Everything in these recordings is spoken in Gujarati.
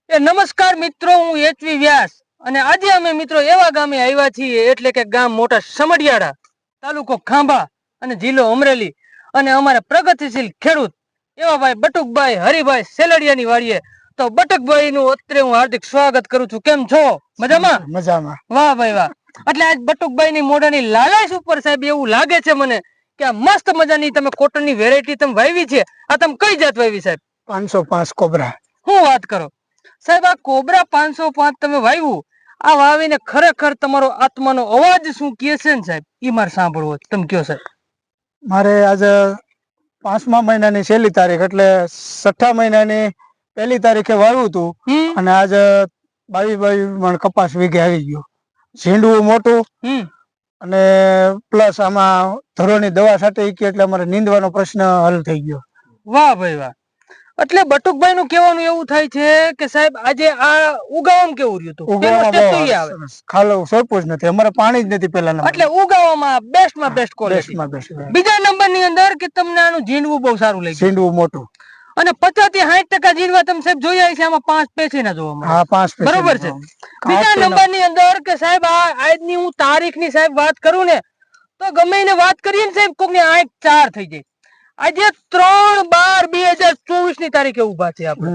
નમસ્કાર મિત્રો, હું એચવી વ્યાસ અને આજે અમે મિત્રો એવા ગામે આવ્યા છીએ, એટલે કે ગામ મોટા સમઢિયાળા, તાલુકો ખાંભા અને જિલ્લો અમરેલી. અને અમારા પ્રગતિશીલ ખેડૂત એવા ભાઈ બટુકભાઈ હરિભાઈ સેલડિયાની વાડીએ. તો બટુકભાઈ નું અત્રે હું હાર્દિક સ્વાગત કરું છું. કેમ છો? મજામાં? મજામાં. વાહ ભાઈ વાહ. એટલે આજ બટુકભાઈ ની મોઢાની લાલાશ ઉપર સાહેબ એવું લાગે છે મને કે આ મસ્ત મજાની તમે કોટન ની વેરાયટી તમે વાવી છે. આ તમે કઈ જાત વાવી સાહેબ? 505 કોબરા. શું વાત કરો સાહેબ, આ કોબરા 505 તમે વાવ્યું. આ વાવીને ખરેખર તમારો આત્માનો અવાજ શું કહે છે ને સાહેબ, ઈ મારે સાંભળવો છે. તમે કયો સાહેબ. મારે આજે 5મા મહિનાની 1લી તારીખ એટલે 6ઠા મહિનાની 1લી તારીખે વાવ્યું હતું અને આજે 22 મણ કપાસ વીઘે આવી ગયો. ઝીંડવું મોટું અને પ્લસ આમાં ધરોની દવા છાંટી એટલે અમારે નીંદવાનો પ્રશ્ન હલ થઈ ગયો. વાહ ભાઈ વાહ. એટલે બટુકભાઈ નું કહેવાનું એવું થાય છે કે સાહેબ આજે આ ઉગાવામાં કેવું રહ્યું હતું? ખાલો સોંપવું જ નથી, અમારે પાણી જ નથી પેલા. એટલે ઉગાવામાં બેસ્ટમાં બેસ્ટ ક્વોલિટી. બીજા નંબર ની અંદર કે તમને આનું ઝીંડવું બહુ સારું લાગ્યું. ઝીંડવું મોટું અને 50 થી 60% ઝીંડવા તમે સાહેબ જોયા છે, આમાં 5 પેશી ના જોવા મળે. હા, 5 બરોબર છે. બીજા નંબર ની અંદર કે સાહેબ આ આજની હું તારીખ ની સાહેબ વાત કરું ને તો ગમે એને વાત કરીએ ને સાહેબ, કોક ની આંખ 4 થઈ જાય. આજે 3/12/2024 ની તારીખે ઉભા છે આપણે,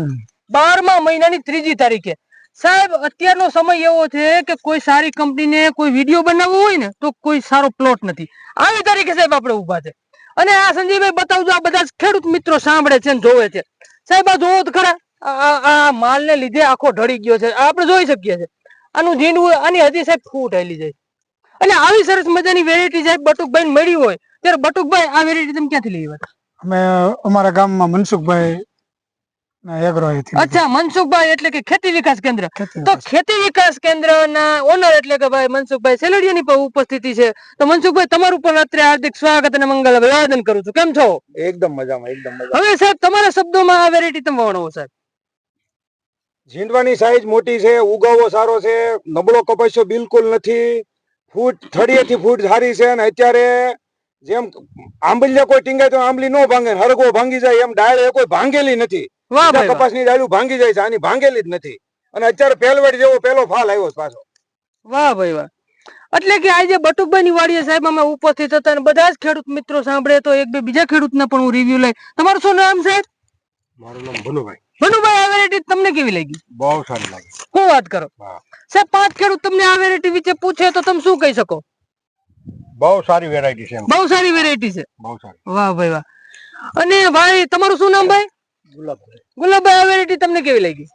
12મા મહિનાની 3જી તારીખે. સાહેબ અત્યારનો સમય એવો છે કે કોઈ સારી કંપનીને કોઈ વિડીયો બનાવવો હોય ને તો કોઈ સારો પ્લોટ નથી. આવી તારીખે સાહેબ આપણે ઉભા છે. અને આ સંજયભાઈ બતાવજો, આ બધા ખેડૂત મિત્રો સાંભળે છે ને જોવે છે. સાહેબ આ જોવો તો ખરા, આ માલ ને લીધે આખો ઢળી ગયો છે, આપણે જોઈ શકીએ છીએ. આનું ઝીંડવું આની હજી સાહેબ ફૂટ આવેલી જાય. એટલે આવી સરસ મજાની વેરાયટી સાહેબ બટુકભાઈ મળી હોય ત્યારે બટુકભાઈ આ વેરાયટી તમે ક્યાંથી લઈ આવ્યા? અમે અમારા ગામમાં મનસુખભાઈ અચ્છા, મનસુખભાઈ એટલે કે ખેતી વિકાસ કેન્દ્ર. તો ખેતી વિકાસ કેન્દ્ર ના ઓનર એટલે કે ભાઈ મનસુખભાઈ સેલડિયાની પણ ઉપસ્થિતિ છે. તો મનસુખભાઈ તમારું પણ અત્રે હાર્દિક સ્વાગત અને મંગલ અભિવાદન કરું છું. કેમ છો? એકદમ મજામાં, એકદમ મજામાં. હવે સાહેબ તમારા શબ્દોમાં આ વેરાયટી તમે વર્ણવો સાહેબ. ઝીંડવાની સાઈઝ મોટી છે, ઉગાવો સારો છે, નબળો કપાસ્યો બિલકુલ નથી, ફૂટ થડીએથી ફૂટ સારી છે. અને અત્યારે જેમ આંબલીને કોઈ ટીંગાય તો આંબલી નો ભાંગે, હરગો ભાંગી જાય એમ ડાળ કોઈ ભાંગેલી નથી. કપાસની ડાળું ભાંગી જાય છે, આની ભાંગેલી જ નથી. અને અત્યારે પહેલવડ જેવો પહેલો ફાલ આવ્યો પાછો. વાહ ભાઈ વાહ. એટલે કે આજે બટુકભાઈ ની વાડીએ સાહેબ અમે ઉપસ્થિત હતા અને બધા જ ખેડૂત મિત્રો સાંભળે તો એક બે બીજા ખેડૂતના પણ હું રિવ્યુ લઈ. તમારું શું નામ સાહેબ? મારું નામ ભનુભાઈ. ભનુભાઈ, આ વેરાયટી તમને કેવી લાગી? બહુ સારી લાગી. શું વાત કરો સાહેબ, 5 ખેડૂત તમને આ વેરાયટી વિશે પૂછે તો તમે શું કહી શકો? બહુ સારી વેરાયટી છે. બહુ સારી વેરાયટી છે. બહુ સારી. વાહ ભાઈ વાહ. અને ભાઈ તમારું શું નામ ભાઈ? ગુલાબભાઈ. ગુલાબભાઈ, આ વેરાયટી તમને કેવી લાગી?